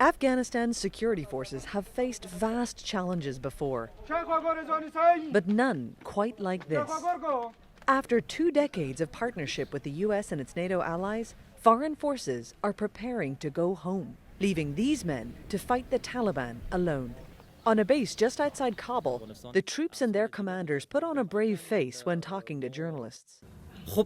Afghanistan's security forces have faced vast challenges before, but none quite like this. After 2 decades of partnership with the US and its NATO allies, foreign forces are preparing to go home, leaving these men to fight the Taliban alone. On a base just outside Kabul, the troops and their commanders put on a brave face when talking to journalists. You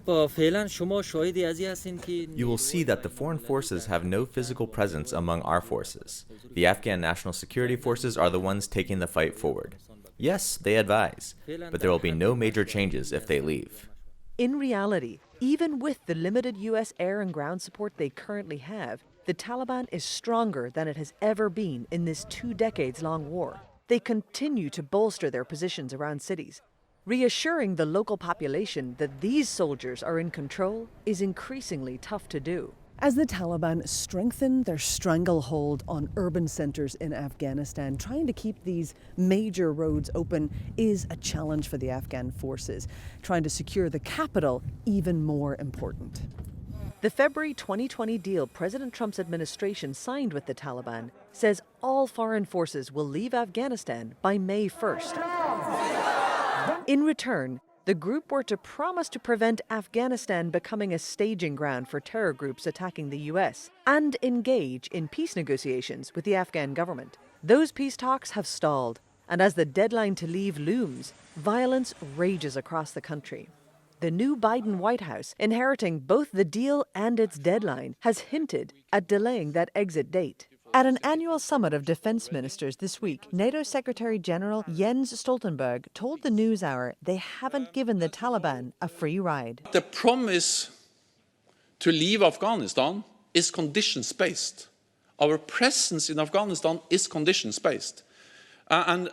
will see that the foreign forces have no physical presence among our forces. The Afghan National Security Forces are the ones taking the fight forward. Yes, they advise, but there will be no major changes if they leave. In reality, even with the limited US air and ground support they currently have, the Taliban is stronger than it has ever been in this 2 decades-long war. They continue to bolster their positions around cities. Reassuring the local population that these soldiers are in control is increasingly tough to do. As the Taliban strengthen their stranglehold on urban centers in Afghanistan, trying to keep these major roads open is a challenge for the Afghan forces. Trying to secure the capital, even more important. The February 2020 deal President Trump's administration signed with the Taliban says all foreign forces will leave Afghanistan by May 1st. In return, the group were to promise to prevent Afghanistan becoming a staging ground for terror groups attacking the US and engage in peace negotiations with the Afghan government. Those peace talks have stalled, and as the deadline to leave looms, violence rages across the country. The new Biden White House, inheriting both the deal and its deadline, has hinted at delaying that exit date. At an annual summit of defense ministers this week, NATO Secretary General Jens Stoltenberg told the NewsHour they haven't given the Taliban a free ride. The promise to leave Afghanistan is conditions-based. Our presence in Afghanistan is conditions-based. And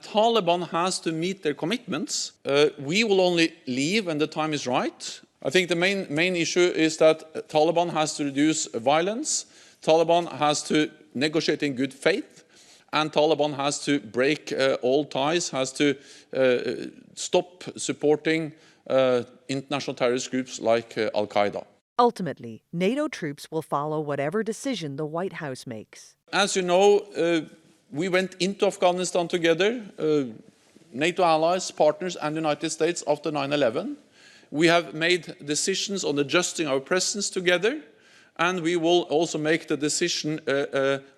Taliban has to meet their commitments. We will only leave when the time is right. I think the main issue is that Taliban has to reduce violence. Taliban has to negotiate in good faith, and Taliban has to break all ties, has to stop supporting international terrorist groups like Al-Qaeda. Ultimately, NATO troops will follow whatever decision the White House makes. As you know, we went into Afghanistan together, NATO allies, partners, and the United States after 9/11. We have made decisions on adjusting our presence together. And we will also make the decision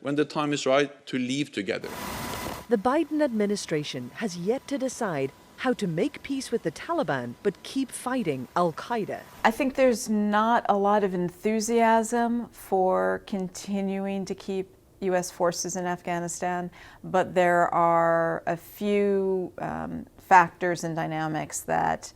when the time is right to leave together. The Biden administration has yet to decide how to make peace with the Taliban but keep fighting Al-Qaeda. I think there's not a lot of enthusiasm for continuing to keep U.S. forces in Afghanistan, but there are a few factors and dynamics that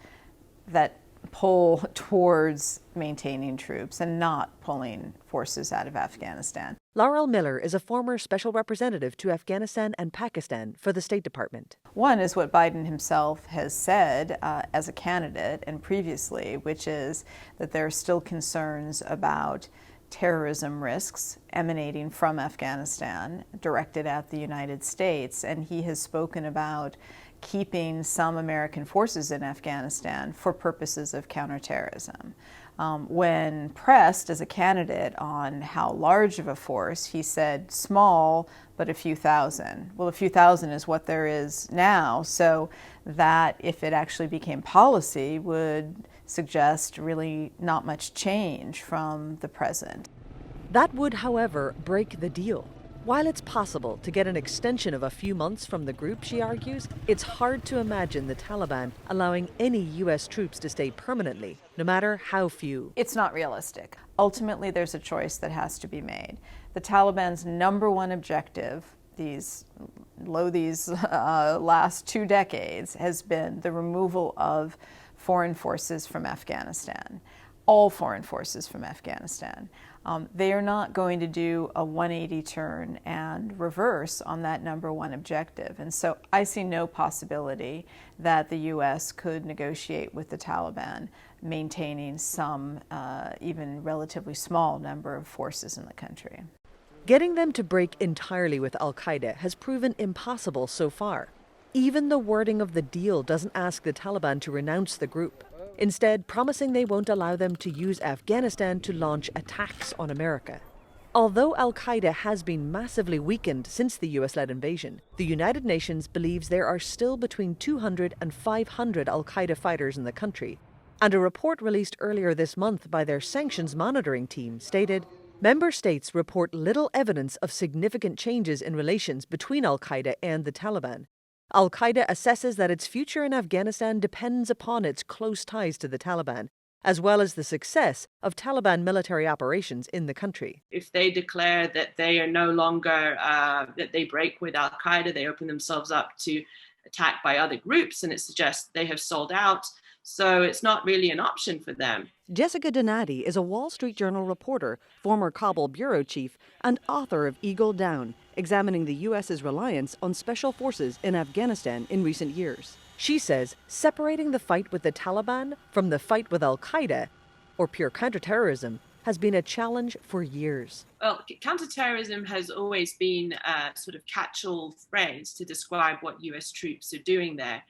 pull towards maintaining troops and not pulling forces out of Afghanistan. Laurel Miller is a former special representative to Afghanistan and Pakistan for the State Department. One is what Biden himself has said as a candidate and previously, which is that there are still concerns about terrorism risks emanating from Afghanistan directed at the United States, and he has spoken about keeping some American forces in Afghanistan for purposes of counterterrorism. When pressed as a candidate on how large of a force, he said small, but a few thousand. Well, a few thousand is what there is now, so that if it actually became policy would suggest really not much change from the present. That would, however, break the deal. While it's possible to get an extension of a few months from the group, she argues, it's hard to imagine the Taliban allowing any U.S. troops to stay permanently, no matter how few. It's not realistic. Ultimately, there's a choice that has to be made. The Taliban's number one objective these last 2 decades has been the removal of foreign forces from Afghanistan. All foreign forces from Afghanistan. They are not going to do a 180 turn and reverse on that number one objective. And so I see no possibility that the U.S. could negotiate with the Taliban, maintaining some even relatively small number of forces in the country. Getting them to break entirely with Al-Qaeda has proven impossible so far. Even the wording of the deal doesn't ask the Taliban to renounce the group, instead promising they won't allow them to use Afghanistan to launch attacks on America. Although al-Qaeda has been massively weakened since the US-led invasion, the United Nations believes there are still between 200 and 500 al-Qaeda fighters in the country. And a report released earlier this month by their sanctions monitoring team stated, member states report little evidence of significant changes in relations between al-Qaeda and the Taliban. Al-Qaeda assesses that its future in Afghanistan depends upon its close ties to the Taliban, as well as the success of Taliban military operations in the country. If they declare that they are no longer, that they break with al-Qaeda, they open themselves up to attack by other groups, and it suggests they have sold out. So it's not really an option for them. Jessica Donati is a Wall Street Journal reporter, former Kabul bureau chief, and author of Eagle Down, examining the U.S.'s reliance on special forces in Afghanistan in recent years. She says separating the fight with the Taliban from the fight with al-Qaeda, or pure counterterrorism, has been a challenge for years. Well, counterterrorism has always been a sort of catch-all phrase to describe what U.S. troops are doing there.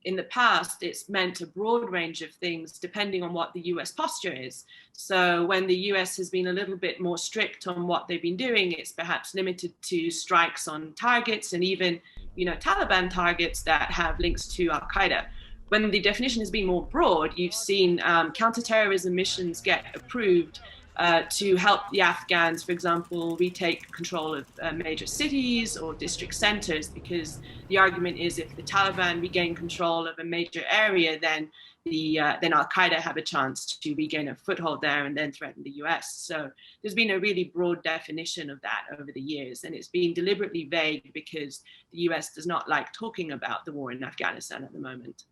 In the past, it's meant a broad range of things depending on what the US posture is. So when the US has been a little bit more strict on what they've been doing, it's perhaps limited to strikes on targets and even, Taliban targets that have links to al-Qaeda. When the definition has been more broad, you've seen counterterrorism missions get approved to help the Afghans, for example, retake control of major cities or district centers, because the argument is if the Taliban regain control of a major area, then al-Qaeda have a chance to regain a foothold there and then threaten the US. So there's been a really broad definition of that over the years, and it's been deliberately vague because the US does not like talking about the war in Afghanistan at the moment.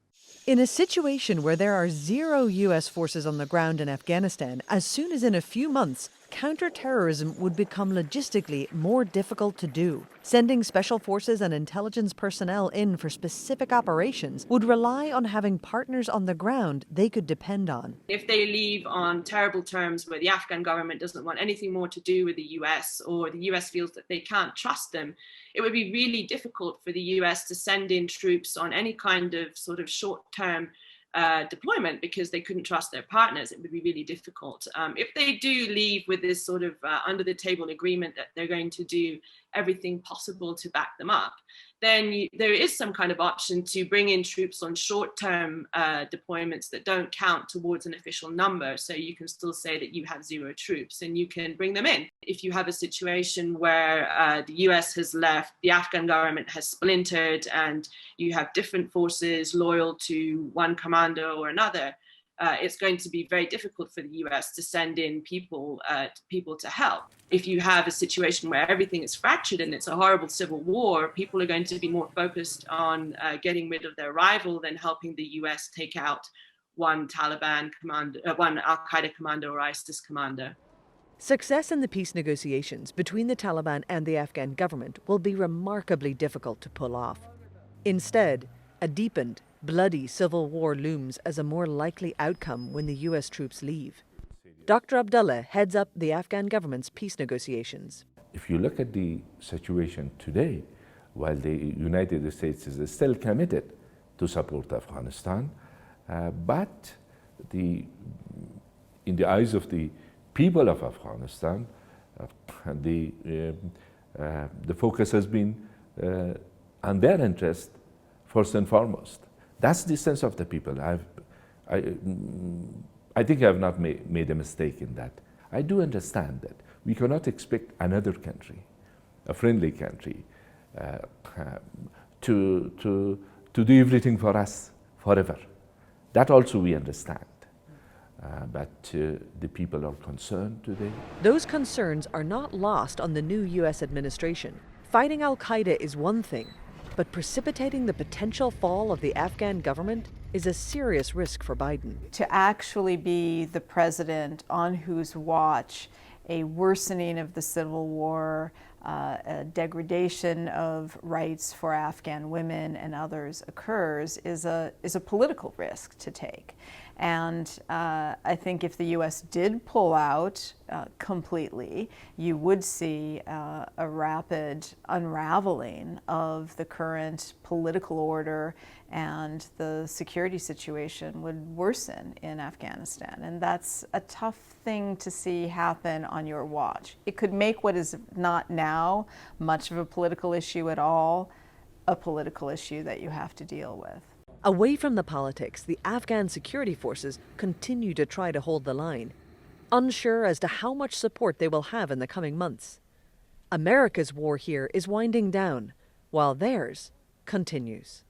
In a situation where there are 0 U.S. forces on the ground in Afghanistan, as soon as in a few months, counterterrorism would become logistically more difficult to do. Sending special forces and intelligence personnel in for specific operations would rely on having partners on the ground they could depend on. If they leave on terrible terms where the Afghan government doesn't want anything more to do with the US, or the US feels that they can't trust them, it would be really difficult for the US to send in troops on any kind of sort of short-term deployment because they couldn't trust their partners. It would be really difficult. If they do leave with this sort of under-the-table agreement that they're going to do everything possible to back them up, then there is some kind of option to bring in troops on short-term deployments that don't count towards an official number. So you can still say that you have 0 troops and you can bring them in. If you have a situation where the US has left, the Afghan government has splintered, and you have different forces loyal to one commander or another, it's going to be very difficult for the US to send in people to help. If you have a situation where everything is fractured and it's a horrible civil war, people are going to be more focused on getting rid of their rival than helping the US take out one Taliban commander, one al-Qaeda commander or ISIS commander. Success in the peace negotiations between the Taliban and the Afghan government will be remarkably difficult to pull off. Instead, a deepened, bloody civil war looms as a more likely outcome when the U.S. troops leave. Dr. Abdullah heads up the Afghan government's peace negotiations. If you look at the situation today, while the United States is still committed to support Afghanistan, but in the eyes of the people of Afghanistan, the focus has been on their interest first and foremost. That's the sense of the people. I think I have not made a mistake in that. I do understand that we cannot expect another country, a friendly country, to do everything for us forever. That also we understand. But the people are concerned today. Those concerns are not lost on the new U.S. administration. Fighting al-Qaeda is one thing, but precipitating the potential fall of the Afghan government is a serious risk for Biden. To actually be the president on whose watch a worsening of the civil war, a degradation of rights for Afghan women and others occurs is a political risk to take. And I think if the U.S. did pull out completely, you would see a rapid unraveling of the current political order, and the security situation would worsen in Afghanistan. And that's a tough thing to see happen on your watch. It could make what is not now much of a political issue at all a political issue that you have to deal with. Away from the politics, the Afghan security forces continue to try to hold the line, unsure as to how much support they will have in the coming months. America's war here is winding down, while theirs continues.